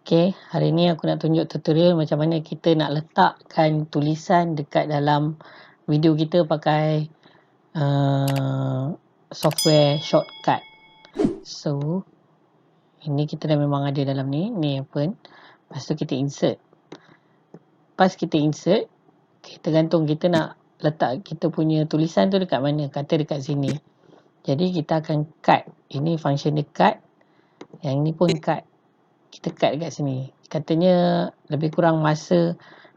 Okay, hari ni aku nak tunjuk tutorial macam mana kita nak letakkan tulisan dekat dalam video kita pakai software Shotcut. So, ini kita dah memang ada dalam ni open. Lepas tu kita insert. Pas kita insert, kita gantung kita nak letak kita punya tulisan tu dekat mana. Kata dekat sini. Jadi kita akan cut. Ini function dia cut. Yang ni pun cut. Kita cut dekat sini. Katanya lebih kurang masa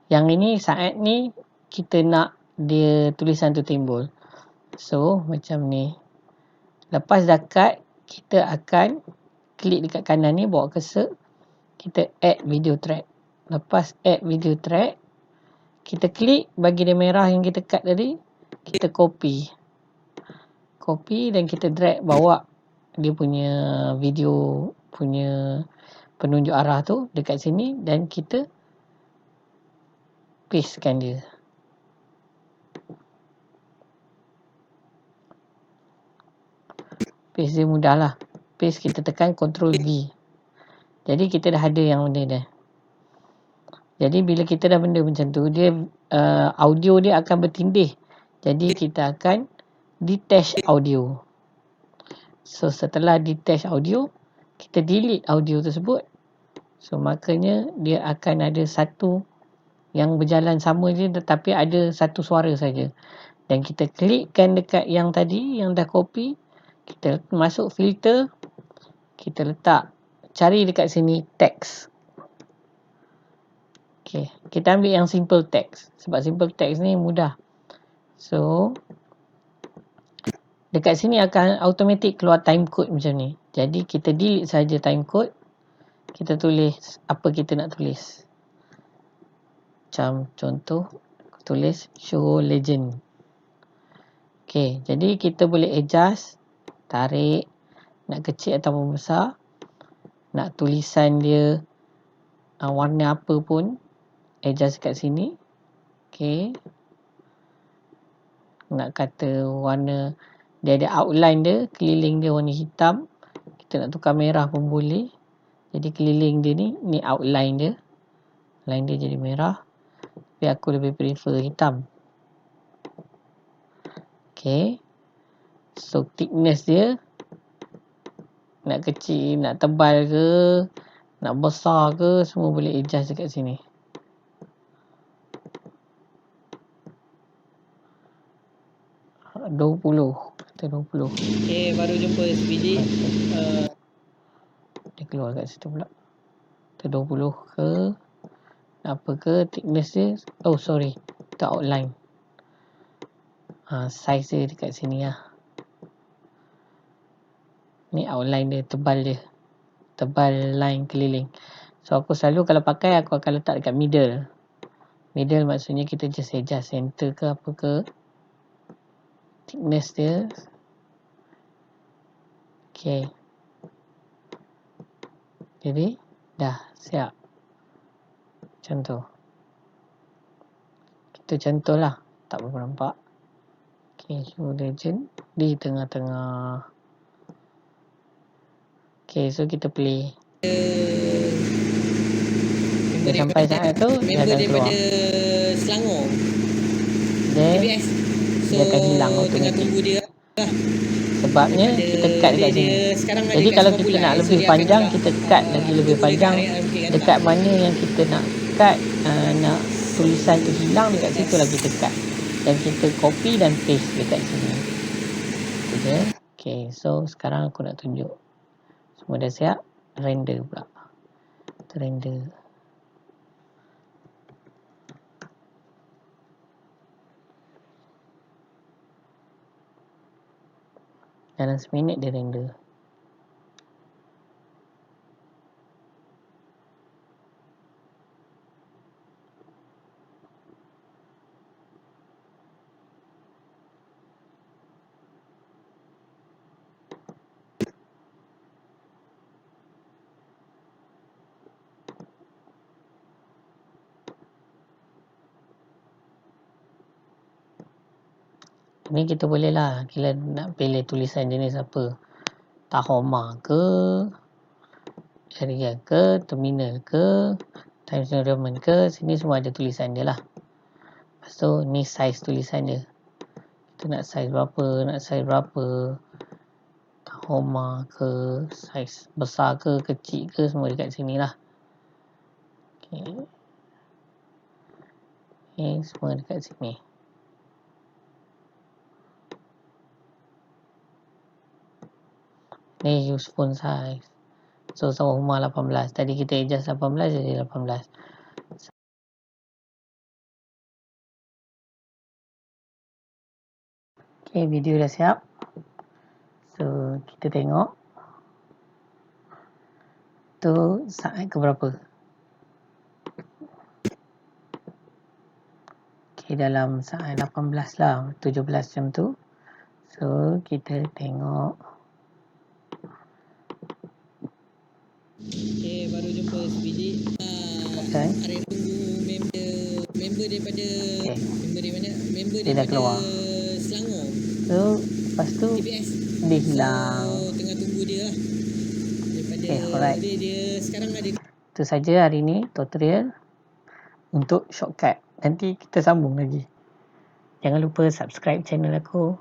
yang ini saat ni kita nak dia tulisan tu timbul. So macam ni. Lepas dah cut, kita akan klik dekat kanan ni, bawa cursor, kita add video track. Lepas add video track, kita klik bagi dia merah yang kita cut tadi, kita copy dan kita drag bawa dia punya video punya penunjuk arah tu dekat sini dan kita pastekan dia. Paste dia mudah lah. Paste kita tekan Ctrl V. Jadi kita dah ada yang benda dah. Jadi bila kita dah benda macam tu, dia audio dia akan bertindih. Jadi kita akan detach audio. So setelah detach audio, kita delete audio tersebut. So makanya dia akan ada satu yang berjalan sama je tetapi ada satu suara saja. Dan kita klikkan dekat yang tadi yang dah copy, kita masuk filter, kita letak, cari dekat sini text. Okay, kita ambil yang simple text sebab simple text ni mudah. So dekat sini akan automatic keluar time code macam ni. Jadi kita delete saja time code. Kita tulis apa kita nak tulis. Macam contoh, tulis show legend. Okay, jadi kita boleh adjust, tarik, nak kecil ataupun besar. Nak tulisan dia warna apa pun, adjust kat sini. Okay. Nak kata warna, dia ada outline dia, keliling dia warna hitam. Kita nak tukar merah pun boleh. Jadi keliling dia ni outline dia. Line dia jadi merah. Tapi aku lebih prefer hitam. Okay. So thickness dia, nak kecil, nak tebal ke, nak besar ke, semua boleh adjust dekat sini. Kita 20. Okay, baru jumpa sebiji. Dia keluar kat situ pula. Kita 20 ke, apa ke, thickness dia. Oh sorry, kita outline. Size dia dekat sini lah. Ni outline dia, tebal dia. Tebal line keliling. So aku selalu kalau pakai, aku akan letak dekat middle. Middle maksudnya kita just adjust center ke apa ke. Thickness dia. Okay. Jadi dah siap. Macam tu. Kita contoh lah. Tak berapa nampak. Okay, show legend di tengah-tengah. Okay, so kita play. Dia sampai saat tu, dia akan keluar. Selangor. Dia akan hilang automatik. Sebabnya kita cut dekat sini. Jadi kalau kita nak lebih panjang, kita cut lagi lebih panjang. Dekat mana yang kita nak cut, nak tulisan tu hilang, dekat situ lah kita cut. Dan kita copy dan paste dekat sini. Itu je. Okay, so sekarang aku nak tunjuk. Semua dah siap. Render pula. Render. Dalam seminit dia render. Ni kita boleh lah, kita nak pilih tulisan jenis apa. Tahoma ke, Harian ke, terminal ke, time environment ke, sini semua ada tulisan dia lah. Lepas tu ni saiz tulisan dia. Kita nak saiz berapa, homa ke, saiz besar ke, kecil ke, semua dekat sini lah. Okay, semua dekat sini. Ni use font size. So sama homa 18. Tadi kita adjust 18 jadi 18. Okay, video dah siap. So kita tengok tu saat ke berapa. Okay, dalam saat 18 lah, 17 macam tu. So kita tengok. Okay, baru jumpa sebiji. Okay. Hari tunggu member daripada member dari mana? Member dia dah keluar. Selangor. So lepas tu TPS. dia hilang. So tengah tunggu dia lah. Daripada alright. Dia sekarang ada. Itu saja hari ni tutorial untuk shortcut. Nanti kita sambung lagi. Jangan lupa subscribe channel aku.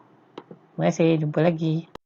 Terima kasih. Jumpa lagi.